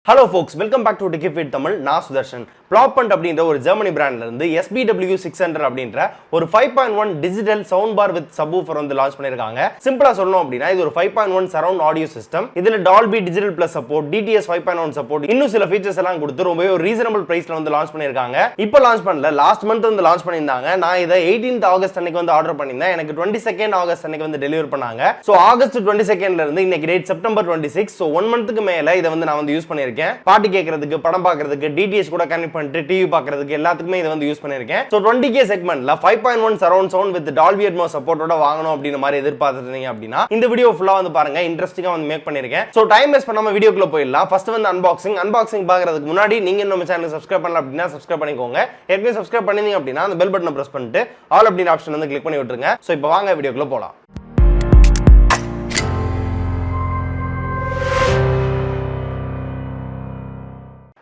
Hello folks, welcome back to Techie Tamil. நான் Sudarshan. Blaupunkt அப்படின்ற ஒரு ஜெர்மனி பிராண்ட்ல இருந்து SBW600 அப்படின்ற ஒரு 5.1 digital sound par with subwoofer வந்து லான்ச் பண்ணிருக்காங்க. சிம்பிளா சொல்லணும் அப்படினா இது ஒரு 5.1 சரவுண்ட் ஆடியோ சிஸ்டம். இதுல Dolby digital plus support, DTS 5.1 support, இன்னும் சில ஃபீச்சர்ஸ் எல்லாம் கொடுத்து ரொம்பவே ஒரு ரீசனபிள் பிரைஸ்ல வந்து லான்ச் பண்ணிருக்காங்க. இப்போ லான்ச் பண்ணல, லாஸ்ட் மந்த் வந்து லான்ச் பண்ணிருந்தாங்க. நான் இத 18th ஆகஸ்ட் அன்னைக்கு வந்து ஆர்டர் பண்ணிருந்தேன். எனக்கு 22nd ஆகஸ்ட் அன்னைக்கு வந்து டெலிவரி பண்ணாங்க. சோ ஆகஸ்ட் 22nd ல இருந்து இன்னைக்கு டேட் செப்டம்பர் 26. சோ 1 மந்த்க்கு மேல இத வந்து நான் வந்து யூஸ் பண்ணிருக்கேன். பாட்டு கேக்குறதுக்கு, படம் பார்க்கிறதுக்கு, டிடிஎஸ் கூட கனெக்ட் பண்ணிட்டு டிவி பார்க்கிறதுக்கு எல்லாத்துக்குமே இத வந்து யூஸ் பண்ணிருக்கேன். So 20k செக்மென்ட்ல 5.1 surround sound with Dolby ATMOS சப்போர்ட்டோட வாங்கணும் அப்படின மாதிரி எதிர்பார்த்திருந்தீங்க அப்படினா இந்த வீடியோ ஃபுல்லா வந்து பாருங்க. இன்ட்ரஸ்டிங்கா வந்து மேக் பண்ணிருக்கேன். சோ டைம் வேஸ்ட் பண்ணாம வீடியோக்குள்ள போயிடலாம். ஃபர்ஸ்ட் வந்து அன்பாக்சிங் பார்க்கிறதுக்கு முன்னாடி நீங்க நம்ம சேனலை சப்ஸ்கிரைப் பண்ணல அப்படினா சப்ஸ்கிரைப் பண்ணிக்கோங்க. ஏற்கனவே சப்ஸ்கிரைப் பண்ணிருந்தீங்க அப்படினா அந்த பெல் பட்டனை பிரஸ் பண்ணிட்டு ஆல் அப்படின ஆப்ஷன் வந்து கிளிக் பண்ணி விட்டுருங்க. சோ இப்போ வாங்க வீடியோக்குள்ள போலாம்.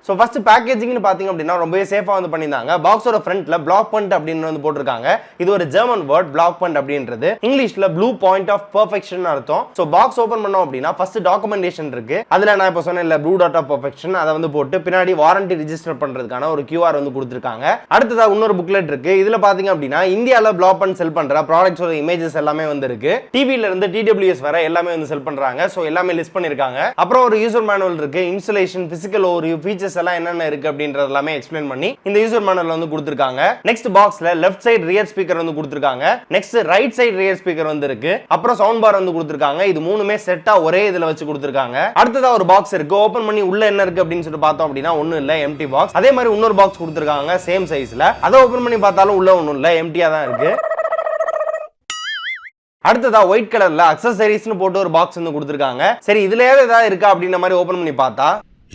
So first packaging னு பாத்தீங்க அப்படினா ரொம்பவே சேஃபா வந்து பண்ணிருந்தாங்க. பாக்ஸோட ஃப்ரண்ட்ல Blaupunkt அப்படினு வந்து போட்டுருக்காங்க. இது ஒரு ஜெர்மன் வேர்ட் Blaupunkt அப்படின்றது. இங்கிலீஷ்ல ப்ளூ பாயிண்ட் ஆஃப் பெர்ஃபெக்ஷன் அர்த்தம். சோ பாக்ஸ் ஓபன் பண்ணோம் அப்படினா ஃபர்ஸ்ட் டாக்குமெண்டேஷன் இருக்கு. அதுல நான் இப்ப சொன்னேன்ல ப்ளூ டாட் ஆஃப் பெர்ஃபெக்ஷன் அத வந்து போட்டு பின்னாடி வாரண்டி ரெஜிஸ்டர் பண்றதுக்கான ஒரு QR வந்து கொடுத்திருக்காங்க. அடுத்ததா இன்னொரு புக்லெட் இருக்கு. இதுல பாத்தீங்க அப்படினா இந்தியால Blaupunkt செல் பண்ற ப்ராடக்ட்ஸோட இமேजेस எல்லாமே வந்து இருக்கு. டிவில இருந்து TWS வரை எல்லாமே வந்து செல் பண்றாங்க. சோ எல்லாமே லிஸ்ட் பண்ணிருக்காங்க. அப்புறம் ஒரு யூசர் மேனுவல் இருக்கு. இன்ஸ்டாலேஷன், பிசிக்கல் ஓவர்வியூ, ஃபீச்சர்ஸ் எல்லாம் என்னென்ன இருக்கு அப்படின்றது எல்லாமே எக்ஸ்பிளைன் பண்ணி இந்த யூசர் மேனுவல்ல வந்து கொடுத்திருக்காங்க. நெக்ஸ்ட் பாக்ஸ்ல லெஃப்ட் சைடு ரியர் ஸ்பீக்கர் வந்து கொடுத்திருக்காங்க. Next right side rear speaker வந்து இருக்கு. அப்புறம் சவுண்ட் பார் வந்து கொடுத்திருக்காங்க. இது மூணுமே செட்டா ஒரே இதுல வச்சு கொடுத்திருக்காங்க. அடுத்ததா ஒரு பாக்ஸ் இருக்கு. ஓபன் பண்ணி உள்ள என்ன இருக்கு அப்படின்னு சொல்லிட்டு பார்த்தோம் அப்படினா ஒண்ணும் இல்ல, எம்டி பாக்ஸ். அதே மாதிரி இன்னொரு பாக்ஸ் கொடுத்திருக்காங்க சேம் சைஸ்ல. அத ஓபன் பண்ணி பார்த்தாலும் உள்ள ஒண்ணும் இல்ல, எம்டியா தான் இருக்கு. அடுத்ததா ஒயிட் கலர்ல அக்சஸரீஸ்னு போட்டு ஒரு பாக்ஸ் வந்து கொடுத்திருக்காங்க. சரி இதுல ஏதாவது இருக்கா அப்படின்ற மாதிரி ஓபன் பண்ணி பார்த்தா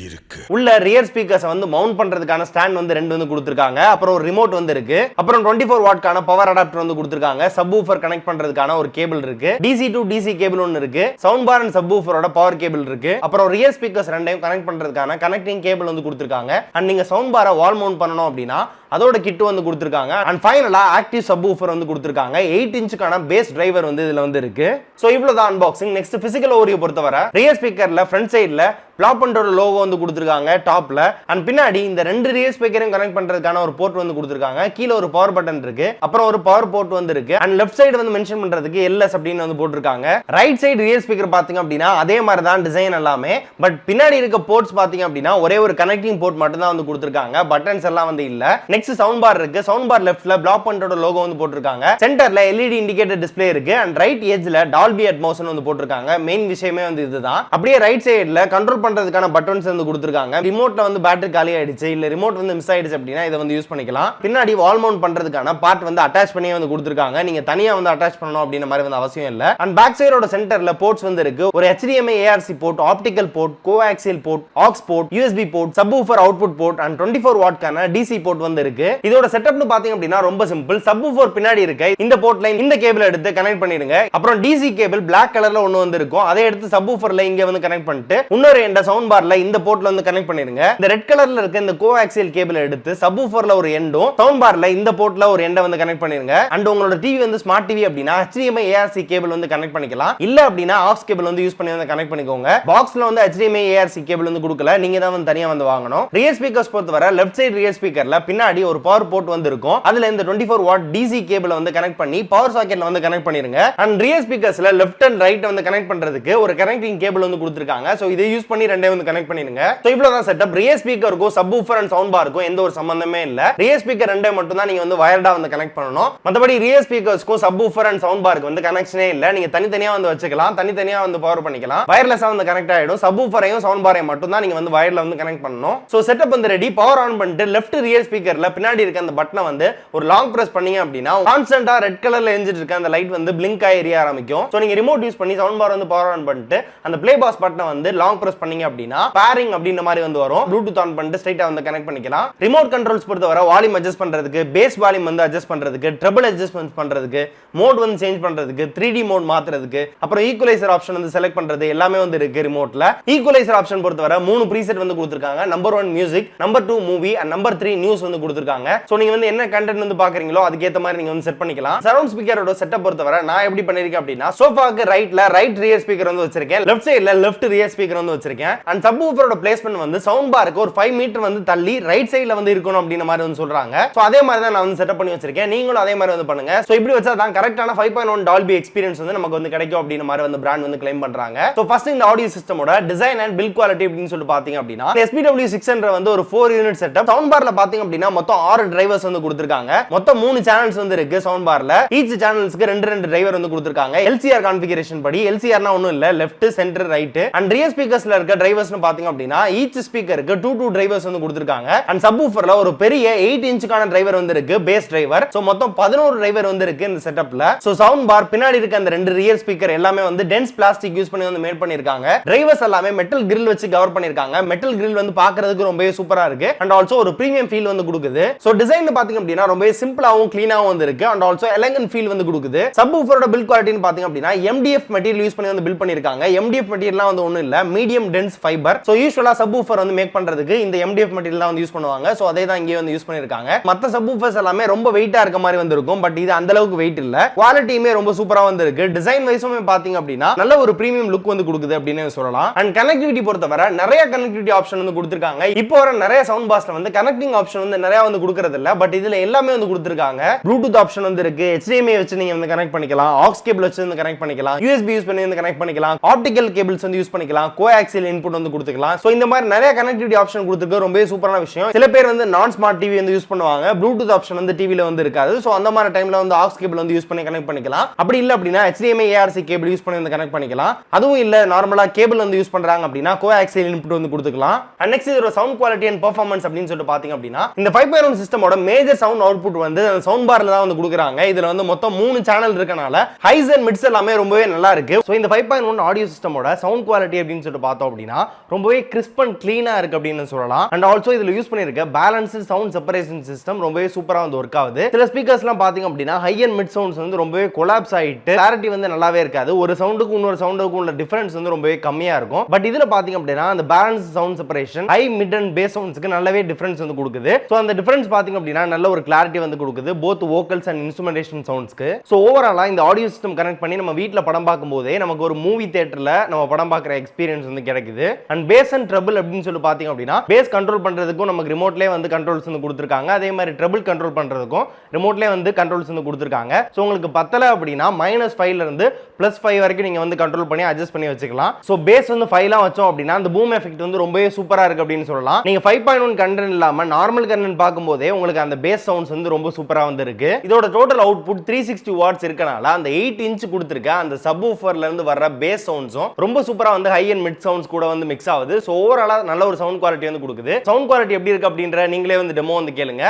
இருக்கு. உள்ள ரியர் ஸ்பீக்கர்ஸ் வந்து மவுண்ட் பண்றதுக்கான ஸ்டாண்ட் வந்து ரெண்டு வந்து கொடுத்திருக்காங்க. அப்புறம் ஒரு ரிமோட் வந்து இருக்கு. அப்புறம் 24 வாட்கான பவர் அடாப்டர் வந்து கொடுத்திருக்காங்க. சப்வூஃபர் கனெக்ட் பண்றதுக்கான ஒரு கேபிள் இருக்கு. DC to DC கேபிள் ஒன்னு இருக்கு. சவுண்ட் பார் அண்ட் சப்வூஃபரோட பவர் கேபிள் இருக்கு. அப்புறம் ரியர் ஸ்பீக்கர்ஸ் ரெண்டையும் கனெக்ட் பண்றதுக்கான கனெக்டிங் கேபிள் வந்து கொடுத்திருக்காங்க. அண்ட் நீங்க சவுண்ட் பாரை வால் மவுண்ட் பண்ணனும் அப்படினா அதோட கிட் வந்து கொடுத்திருக்காங்க. அண்ட் ஃபைனலா ஆக்டிவ் சப்வூஃபர் வந்து கொடுத்திருக்காங்க. 8 இன்ச்சுக்கான பேஸ் டிரைவர் வந்து இதுல வந்து இருக்கு. சோ இவ்வளவுதான் அன்பாக்சிங். நெக்ஸ்ட் பிசிக்கல் ஓவர்வியூ பொறுத்தவரை ரியர் ஸ்பீக்கர்ல ஃப்ரண்ட் சைடுல Blaupunktோட லோகோ வந்து கொடுத்திருக்காங்க டாப்ல. அண்ட் பின்னாடி இந்த ரெண்டு ரியர் ஸ்பீக்கரையும் கனெக்ட் பண்றதுக்கான ஒரு போர்ட் வந்து கொடுத்திருக்காங்க. கீழ ஒரு பவர் பட்டன் இருக்கு. அப்புறம் ஒரு பவர் போர்ட் வந்து இருக்கு. அண்ட் லெஃப்ட் சைடு வந்து மென்ஷன் பண்றதுக்கு LS அப்படின்னு வந்து போட்டுருக்காங்க. ரைட் சைடு ரியர் ஸ்பீக்கர் பாத்தீங்க அப்படினா அதே மாதிரி தான் டிசைன் எல்லாமே. பட் பின்னாடி இருக்க போர்ட்ஸ் பாத்தீங்க அப்படினா ஒரே ஒரு கனெக்டிங் போர்ட் மட்டும் தான் வந்து கொடுத்திருக்காங்க. பட்டன்ஸ் எல்லாம் வந்து இல்ல. நெக்ஸ்ட் சவுண்ட் பார் இருக்கு. சவுண்ட் பார் லெஃப்ட்ல Blaupunktோட லோகோ வந்து போட்டுருக்காங்க. சென்டர்ல LED இண்டிகேட்டர் டிஸ்ப்ளே இருக்கு. அண்ட் ரைட் எட்ஜ்ல Dolby ATMOS வந்து போட்டுருக்காங்க. மெயின் விஷயமே வந்து இதுதான். அப்படியே ரைட் சைடுல கண்ட்ரோல் பண்றதுக்கான பட்டன்ஸ் வந்து கொடுத்திருக்காங்க. ரிமோட்ல வந்து பேட்டரி காலி ஆயிடுச்சு, இல்ல ரிமோட் வந்து மிஸ் ஆயிடுச்சு அப்படினா இத வந்து யூஸ் பண்ணிக்கலாம். பின்னாடி வால் மவுண்ட் பண்றதுக்கான பார்ட் வந்து அட்டாச் பண்ணி வந்து கொடுத்திருக்காங்க. நீங்க தனியா வந்து அட்டாச் பண்ணனும் அப்படின மாதிரி வந்து அவசியம் இல்ல. அண்ட் பேக் சைடோட சென்டர்ல போர்ட்ஸ் வந்து இருக்கு. ஒரு HDMI ARC port, optical port, coaxial port, AUX port, USB port, subwoofer output port and 24 வாட்கான DC போர்ட் வந்து இருக்கு. இதோட செட்டப்னு பாத்தீங்க அப்படினா ரொம்ப சிம்பிள். சப்வூஃபர் பின்னாடி இருக்கு. இந்த போர்ட் லைன் இந்த கேபிள் எடுத்து கனெக்ட் பண்ணிடுங்க. அப்புறம் DC கேபிள் Black கலர்ல ஒன்னு வந்து இருக்கும். அதை எடுத்து சப்வூஃபர்ல இங்க வந்து கனெக்ட் பண்ணிட்டு இன்னொரு எண்ட சவுண்ட் பார்ல இந்த போர்ட்ல வந்து கனெக்ட் பண்ணிருங்க. இந்த ரெட் கலர்ல இருக்க இந்த கோஆக்சியல் கேபிள் எடுத்து சப்வூஃபர்ல ஒரு எண்டும் சவுண்ட் பார்ல இந்த போர்ட்ல ஒரு எண்ட வந்து கனெக்ட் பண்ணிருங்க. அண்ட் உங்களோட டிவி வந்து ஸ்மார்ட் டிவி அப்படினா HDMI ARC கேபிள் வந்து கனெக்ட் பண்ணிக்கலாம். இல்ல அப்படினா AUX கேபிள் வந்து யூஸ் பண்ணி வந்து கனெக்ட் பண்ணிக்கோங்க. பாக்ஸ்ல வந்து HDMI ARC கேபிள் வந்து கொடுக்கல, நீங்க தான் வந்து தனியா வந்து வாங்கணும். ரியர் ஸ்பீக்கர்ஸ் பொறுத்தவரை லெஃப்ட் சைடு ரியர் ஸ்பீக்கர்ல பின்னாடி ஒரு பவர் போர்ட் வந்து இருக்கும். அதுல இந்த 24 வாட் DC கேபிளை வந்து கனெக்ட் பண்ணி பவர் சாக்கெட்ல வந்து கனெக்ட் பண்ணிருங்க. அண்ட் ரியர் ஸ்பீக்கர்ஸ்ல லெஃப்ட் அண்ட் ரைட் வந்து கனெக்ட் பண்றதுக்கு ஒரு கனெக்டிங் கேபிள் வந்து கொடுத்திருக்காங்க. சோ இதை யூஸ் பண்ணி ரெண்டையும் வந்து கனெக்ட் பண்ணிருங்க. சோ இவ்வளவுதான் செட்டப். ரியர் ஸ்பீக்கருக்கும் சப்வூஃபர் அண்ட் சவுண்ட் பாருக்கும் எந்த ஒரு சம்பந்தமே இல்ல. ரியர் ஸ்பீக்கர் ரெண்டே மட்டும் தான் நீங்க வந்து வயர்டா வந்து கனெக்ட் பண்ணனும். மத்தபடி ரியர் ஸ்பீக்கர்ஸ்க்கும் சப்வூஃபர் அண்ட் சவுண்ட் பாருக்கு வந்து கனெக்ஷனே இல்ல. நீங்க தனித்தனியா வந்து வச்சுக்கலாம், தனித்தனியா வந்து பவர் பண்ணிக்கலாம். வயர்லெஸ்ஸா வந்து கனெக்ட் ஆயிடும். சப்வூஃபரையும் சவுண்ட் பாரையும் மட்டும் தான் நீங்க வந்து வயர்ல வந்து கனெக்ட் பண்ணனும். சோ செட்டப் வந்து ரெடி. பவர் ஆன் பண்ணிட்டு லெஃப்ட் ரியர் ஸ்பீக்கர்ல பின்னாடி இருக்க அந்த பட்டனை வந்து ஒரு லாங் பிரஸ் பண்ணீங்க அப்படினா கான்ஸ்டன்ட்டா ரெட் கலர்ல எரிஞ்சிட்டு இருக்க அந்த லைட் வந்து blink ஆகி எரிய ஆரம்பிக்கும். சோ நீங்க ரிமோட் யூஸ் பண்ணி சவுண்ட் பார் வந்து பவர் ஆன் பண்ணிட்டு அந்த ப்ளே பாஸ் பட்டனை வந்து லாங் பிரஸ் பண்ணீங்க அப்படினா பேரிங் அப்படின மாதிரி வந்து வரும். ப்ளூடூத் ஆன் பண்ணிட்டு ஸ்ட்ரைட்டா வந்து கனெக்ட் பண்ணிக்கலாம். ரிமோட் கண்ட்ரோல்ஸ் பொறுத்தவரை வால்யூம் அட்ஜஸ்ட் பண்றதுக்கு, பேஸ் வால்யூம் வந்து அட்ஜஸ்ட் பண்றதுக்கு, ட்ரிபிள் அட்ஜஸ்ட்மென்ட் பண்றதுக்கு, மோட் வந்து சேஞ்ச் பண்றதுக்கு, 3D மோட் மாத்துறதுக்கு, அப்புறம் ஈக்குவலைசர் ஆப்ஷன் வந்து செலக்ட் பண்றது எல்லாமே வந்து இருக்கு ரிமோட்ல. ஈக்குவலைசர் ஆப்ஷன் பொறுத்தவரை 3 ப்ரீசெட் வந்து கொடுத்திருக்காங்க. Number 1 music, number 2 movie and number 3 news வந்து கொடுத்திருக்காங்க. சோ நீங்க வந்து என்ன கண்டென்ட் வந்து பாக்குறீங்களோ அதுக்கு ஏத்த மாதிரி நீங்க வந்து செட் பண்ணிக்கலாம். சரவுண்ட் ஸ்பீக்கரோட செட்டப் பொறுத்தவரை நான் எப்படி பண்ணிருக்கேன் அப்படினா சோஃபாக்கு ரைட்ல ரைட் ரியர் ஸ்பீக்கர் வந்து வச்சிருக்கேன். லெஃப்ட் சைடுல லெஃப்ட் ரியர் ஸ்பீக்கர் வந்து வச்சிருக்கேன். வச்சிருக்கேன். அண்ட் சப்வூஃபரோட பிளேஸ்மென்ட் வந்து சவுண்ட் பாருக்கு ஒரு 5 மீட்டர் வந்து தள்ளி ரைட் சைடுல வந்து இருக்கணும் அப்படின மாதிரி வந்து சொல்றாங்க. சோ அதே மாதிரி தான் நான் வந்து செட்டப் பண்ணி வச்சிருக்கேன். நீங்களும் அதே மாதிரி வந்து பண்ணுங்க. சோ இப்படி வச்சா தான் கரெக்ட்டான 5.1 Dolby எக்ஸ்பீரியன்ஸ் வந்து நமக்கு வந்து கிடைக்கும் அப்படின மாதிரி வந்து பிராண்ட் வந்து கிளைம் பண்றாங்க. சோ ஃபர்ஸ்ட் இந்த ஆடியோ சிஸ்டமோட டிசைன் அண்ட் பில்ட் குவாலிட்டி அப்படினு சொல்லிட்டு பாத்தீங்க அப்படினா SBW600 வந்து ஒரு 4 யூனிட் செட்டப். சவுண்ட் பார்ல பாத்தீங்க அப்படினா மொத்தம் 6 டிரைவர்ஸ் வந்து கொடுத்திருக்காங்க. மொத்தம் 3 சேனல்ஸ் வந்து இருக்கு சவுண்ட் பார்ல. ஈச் சேனல்ஸ்க்கு 2 டிரைவர் வந்து கொடுத்திருக்காங்க. LCR கான்ஃபிகரேஷன் படி LCRனா ஒண்ணும் இல்ல left centre right. And rear ஸ்பீக்கர்ஸ்ல இருக்க டிரைவர்ஸ்னு பாத்தீங்க அப்படினா ஈச் ஸ்பீக்கருக்கு 2 டிரைவர்ஸ் வந்து கொடுத்திருக்காங்க. அண்ட் சப்வூஃபர்ல ஒரு பெரிய 8 இன்ச்சுக்கான டிரைவர் வந்து இருக்கு பேஸ் டிரைவர். சோ மொத்தம் 11 டிரைவர் வந்து இருக்கு இந்த செட்டப்ல. சோ சவுண்ட் பார் பின்னாடி இருக்க அந்த 2 ரியர் ஸ்பீக்கர் எல்லாமே வந்து டென்ஸ் பிளாஸ்டிக் யூஸ் பண்ணி வந்து மேட் பண்ணிருக்காங்க. டிரைவர்ஸ் எல்லாமே மெட்டல் கிரில் வச்சு கவர் பண்ணிருக்காங்க. மெட்டல் கிரில் வந்து பார்க்கிறதுக்கு ரொம்பவே சூப்பரா இருக்கு. அண்ட் ஆல்சோ ஒரு பிரீமியம் ஃபீல் வந்து கொடுக்குது. சோ டிசைன் பாத்தீங்க அப்படினா ரொம்பவே சிம்பிளாவும் க்ளீனாவும் வந்து இருக்கு. அண்ட் ஆல்சோ எலகன்ட் ஃபீல் வந்து கொடுக்குது. சப்வூஃபரோட பில்ட் குவாலிட்டின்னு பாத்தீங்க அப்படினா MDF மெட்டீரியல் யூஸ் பண்ணி வந்து பில்ட் பண்ணிருக்காங்க. MDF மெட்டீரியல்லாம் வந்து ஒண்ணும் இல்ல மீடியம் டென்ஸ் ஃபைபர். சோ யூசுவலா சப்வூஃபர் வந்து மேக் பண்றதுக்கு இந்த MDF மெட்டீரியல் தான் வந்து யூஸ் பண்ணுவாங்க. சோ அதே தான் இங்கே வந்து யூஸ் பண்ணிருக்காங்க. மத்த சப்வூஃபர்ஸ் எல்லாமே ரொம்ப வெயிட்டா இருக்க மாதிரி வந்து இருக்கும். பட் இது அந்த அளவுக்கு வெயிட் இல்ல. குவாலிட்டியுமே ரொம்ப சூப்பரா வந்து இருக்கு. டிசைன் வைஸுமே பாத்தீங்க அப்படினா நல்ல ஒரு பிரீமியம் லுக் வந்து கொடுக்குது அப்படின்னு சொல்லலாம். அண்ட் கனெக்டிவிட்டி பொறுத்தவரை நிறைய கனெக்டிவிட்டி ஆப்ஷன் வந்து கொடுத்திருக்காங்க. இப்போ வர நிறைய சவுண்ட் பாஸ்ல வந்து கனெக்டிங் ஆப்ஷன் வந்து நிறைய வந்து கொடுக்கிறது இல்ல. பட் இதுல எல்லாமே வந்து கொடுத்திருக்காங்க. ப்ளூடூத் ஆப்ஷன் வந்து இருக்கு. HDMI வச்சு நீங்க வந்து கனெக்ட் பண்ணிக்கலாம். AUX கேபிள் வச்சு வந்து கனெக்ட் பண்ணிக்கலாம். USB யூஸ் பண்ணி வந்து கனெக்ட் பண்ணிக்கலாம். ஆப்டிகல் கேபிள்ஸ் வந்து யூஸ் பண்ணிக்கலாம். கோஆக்சியல் இன்புட் வந்து கொடுத்துக்கலாம். சோ இந்த மாதிரி நிறைய கனெக்டிவிட்டி ஆப்ஷன் கொடுத்துருக்கு. ரொம்ப சூப்பரான விஷயம். சில பேர் வந்து நான் ஸ்மார்ட் டிவி வந்து யூஸ் பண்ணுவாங்க. ப்ளூடூத் ஆப்ஷன் வந்து டிவில வந்து இருக்காது. சோ அந்த மாதிரி டைம்ல வந்து AUX கேபிள் வந்து யூஸ் பண்ணி கனெக்ட் பண்ணிக்கலாம். அப்படி இல்ல அப்படினா HDMI ARC கேபிள் யூஸ் பண்ணி வந்து கனெக்ட் பண்ணிக்கலாம். அதுவும் இல்ல நார்மலா கேபிள் வந்து யூஸ் பண்றாங்க அப்படினா கோஆக்சியல் இன்புட் வந்து கொடுத்துக்கலாம். அண்ட் நெக்ஸ்ட் இதோட சவுண்ட் குவாலிட்டி அண்ட் பெர்ஃபார்மன்ஸ் அப்படின்னு சொல்லிட்டு பாத்தீங்க அப்படினா இந்த 5.1 சிஸ்டமோட மேஜர் சவுண்ட் அவுட்புட் வந்து சவுண்ட் பார்ல தான் வந்து கொடுக்குறாங்க. இதுல வந்து மொத்தம் 3 சேனல் இருக்கனால ஹைஸ் அண்ட் மிட்ஸ் எல்லாமே ரொம்பவே நல்லா இருக்கு. சோ இந்த 5.1 ஆடியோ சிஸ்டமோட சவுண்ட் குவாலிட்டி அப்படின்னு சொல்லிட்டு பார்த்தோம் அப்படினா ரொம்பவே கிறிஸ்ப் அண்ட் க்ளீனா இருக்கு அப்படின்னு சொல்லலாம். அண்ட் ஆல்சோ இதுல யூஸ் பண்ணிருக்க பேலன்ஸ்டு சவுண்ட் செப்பரேஷன் சிஸ்டம் ரொம்பவே சூப்பரா வந்து வொர்க் ஆகுது. சில ஸ்பீக்கர்ஸ்லாம் பாத்தீங்க அப்படினா ஹை அண்ட் மிட் சவுண்ட்ஸ் வந்து ரொம்பவே கொலாப்ஸ் ஆயிட்டு கிளாரிட்டி வந்து நல்லாவே இருக்காது. ஒரு சவுண்டுக்கு இன்னொரு சவுண்டுக்கு உள்ள டிஃபரன்ஸ் வந்து ரொம்பவே கம்மியா இருக்கும். பட் இதுல பாத்தீங்க அப்படினா அந்த balanced sound separation high mid and bass சவுண்ட்ஸ்க்கு நல்லாவே டிஃபரன்ஸ் வந்து கொடுக்குது. சோ அந்த டிஃபரன்ஸ் பாத்தீங்க அப்படினா நல்ல ஒரு கிளாரிட்டி வந்து கொடுக்குது போத் வோக்கல்ஸ் அண்ட் இன்ஸ்ட்ருமெண்டேஷன் சவுண்ட்ஸ்க்கு. சோ ஓவராலா இந்த ஆடியோ சிஸ்டம் கனெக்ட் பண்ணி நம்ம வீட்ல படம் பார்க்கும்போதே நமக்கு ஒரு மூவி தியேட்டர்ல நம்ம படம் பார்க்குற எக்ஸ்பீரியன்ஸ் வந்து கிடைக்குது. அண்ட் பேஸ் அண்ட் ட்ரபிள் அப்படின்னு சொல்லி பாத்தீங்க அப்படினா பேஸ் கண்ட்ரோல் பண்றதுக்கும் நமக்கு ரிமோட்லயே வந்து கண்ட்ரோல்ஸ் வந்து கொடுத்திருக்காங்க. அதே மாதிரி ட்ரபிள் கண்ட்ரோல் பண்றதுக்கும் ரிமோட்லயே வந்து கண்ட்ரோல்ஸ் வந்து கொடுத்திருக்காங்க. சோ உங்களுக்கு பத்தல அப்படினா -5ல இருந்து +5 வரைக்கும் நீங்க வந்து கண்ட்ரோல் பண்ணி அட்ஜஸ்ட் பண்ணி வச்சுக்கலாம். சோ பேஸ் வந்து 5லாம் வச்சோம் அப்படினா அந்த பூம் எஃபெக்ட் வந்து ரொம்பவே சூப்பரா இருக்கு அப்படின்னு சொல்லலாம். நீங்க 5.1 கண்டென்ட் இல்லாம நார்மல் கண்டென்ட் பாக்கும்போதே உங்களுக்கு அந்த பேஸ் சவுண்ட்ஸ் வந்து ரொம்ப சூப்பரா வந்து இருக்கு. இதோட டோட்டல் அவுட்புட் 360 வாட்ஸ் இருக்கனால அந்த 8 இன்ச் கொடுத்திருக்க அந்த சப்வூஃபர்ல இருந்து வர்ற பேஸ் சவுண்ட்ஸும் ரொம்ப சூப்பரா வந்து ஹை அண்ட் மிட் சவுண்ட்ஸ் கூட வந்து மிக்ஸ் ஆகுது. சோ ஓவராலா நல்ல ஒரு சவுண்ட் குவாலிட்டி வந்து கொடுக்குது. சவுண்ட் குவாலிட்டி எப்படி இருக்கு அப்படின்ற நீங்களே வந்து டெமோ வந்து கேளுங்க.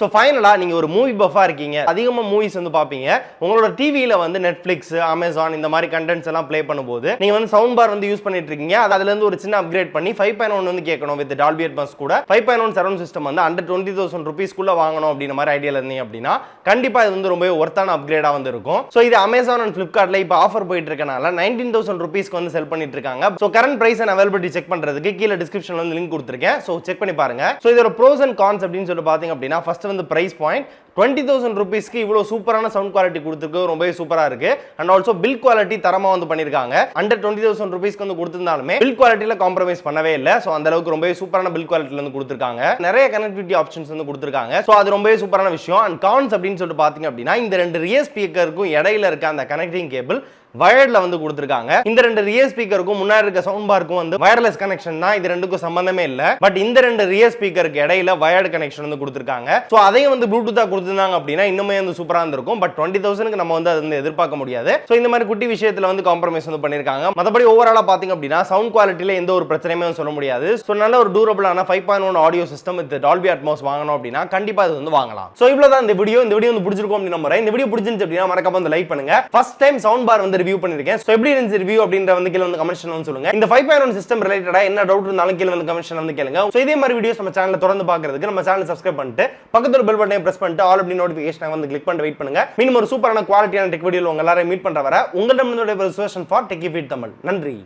சோ ஃபைனலா நீங்க ஒரு மூவி பஃபா இருக்கீங்க, அதிகமா மூவிஸ் வந்து பாப்பீங்க, உங்களோட டிவில வந்து நெட்ஃபிளிக்ஸ், அமேசான் இந்த மாதிரி கண்டென்ட்ஸ் எல்லாம் ப்ளே பண்ணும்போது நீங்க வந்து சவுண்ட் பார் வந்து யூஸ் பண்ணிட்டு இருக்கீங்க. அதுல இருந்து ஒரு சின்ன அப்கிரேட் பண்ணி 5.1 வந்து கேட்கணும் வித் Dolby ATMOS கூட 5.1 சரவுண்ட் சிஸ்டம் வந்து under 20,000 rupees குள்ள வாங்கணும் அப்படின மாதிரி ஐடியால இருந்தீங்க அப்படினா கண்டிப்பா இது வந்து ரொம்ப ஒர்த்தான அப்கிரேடா வந்து இருக்கும். சோ இது அமேசான் அண்ட் ஃபிளிப்கார்ட்ல இப்போ ஆஃபர் போயிட்டு இருக்கனால 19,000 rupeesக்கு வந்து செல் பண்ணிட்டு இருக்காங்க. So current price and availability check பண்றதுக்கு கீழ டிஸ்கிரிப்ஷன்ல வந்து லிங்க் கொடுத்திருக்கேன். சோ செக் பண்ணி பாருங்க. சோ இதோட ப்ரோஸ் அண்ட் கான்ஸ் அப்படின்னு சொல்லி பாத்தீங்க அப்படினா ஃபர்ஸ்ட் வந்து பிரைஸ் பாயிண்ட் 20,000 rupeesக்கு இவ்வளவு சூப்பரான சவுண்ட் குவாலிட்டி கொடுத்திருக்கு, ரொம்பவே சூப்பரா இருக்கு. அண்ட் ஆல்சோ பில் குவாலிட்டி தரமா வந்து பண்ணிருக்காங்க. அண்டர் 20,000 rupeesக்கு வந்து கொடுத்திருந்தாலுமே பில் குவாலிட்டில காம்ப்ரமைஸ் பண்ணவே இல்ல. சோ அந்த அளவுக்கு ரொம்பவே சூப்பரான பில் குவாலிட்டில வந்து கொடுத்திருக்காங்க. நிறைய கனெக்டிவிட்டி ஆப்ஷன்ஸ் வந்து கொடுத்திருக்காங்க. சோ அது ரொம்பவே சூப்பரான விஷயம். அண்ட் கான்ஸ் அப்படின்னு சொல்லிட்டு பாத்தீங்க அப்படினா இந்த 2 ரியர் ஸ்பீக்கருக்கும் இடையில இருக்க அந்த கனெக்டிங் கேபிள் வயர்ட்ல வந்து கொடுத்திருக்காங்க. இந்த 2 ரியர் ஸ்பீக்கருக்கும் முன்னாடி இருக்க சவுண்ட் பார்க்கும் வந்து வயர்லெஸ் கனெக்ஷன் தான். இது ரெண்டுக்கும் சம்பந்தமே இல்ல. பட் இந்த 2 ரியர் ஸ்பீக்கருக்கு இடையில வயர்ட் கனெக்ஷன் வந்து கொடுத்திருக்காங்க. சோ அதையும் வந்து ப்ளூடூத்தா கொடுத்திருந்தாங்க அப்படினா இன்னுமே வந்து சூப்பரா இருந்திருக்கும். பட் 20,000க்கு நம்ம வந்து அது வந்து எதிர்பார்க்க முடியாது. சோ இந்த மாதிரி குட்டி விஷயத்துல வந்து காம்ப்ரமைஸ் வந்து பண்ணிருக்காங்க. மத்தபடி ஓவராலா பாத்தீங்க அப்படினா சவுண்ட் குவாலிட்டில எந்த ஒரு பிரச்சனையுமே சொல்ல முடியாது. சோ நல்ல ஒரு டியூரபிளான 5.1 audio system with Dolby ATMOS வாங்கணும் அப்படினா கண்டிப்பா இது வந்து வாங்கலாம். சோ இவ்வளவுதான் இந்த வீடியோ. இந்த வீடியோ வந்து பிடிச்சிருக்கும் அப்படி நம்புறேன். இந்த வீடியோ பிடிச்சிருந்துச்சு அப்படினா மறக்காம வந்து லைக் பண்ணுங்க. ஃபர்ஸ்ட் டைம் சவுண்ட் பார் வந்து ரிவ்யூ பண்ணிருக்கேன். சோ எப்படி இருந்துச்சு ரிவ்யூ அப்படிங்கற வந்து கீழ வந்து கமெண்ட்ஸ்ல வந்து சொல்லுங்க. இந்த 5.1 சிஸ்டம் ரிலேட்டடா என்ன டவுட் இருந்தாலும் கீழ வந்து கமெண்ட்ஸ்ல வந்து கேளுங்க. சோ இதே மாதிரி வீடியோஸ் நம்ம சேனல்ல தொடர்ந்து பார்க்கிறதுக்கு நம்ம சேனலை சப்ஸ்கிரைப் பண்ணிட்டு பக்கத்துல பெல் பட்டனை பிரஸ் பண்ணிட்டு ஆல் அப்படி நோட்டிஃபிகேஷனை வந்து கிளிக் பண்ணி வெயிட் பண்ணுங்க. மீண்டும் ஒரு சூப்பரான குவாலிட்டியான டெக் வீடியோல உங்க எல்லாரையும் மீட் பண்ற வரை உங்களிடமிருந்து விடைபெறுவது Sureshan for Techie Feed Tamil. நன்றி.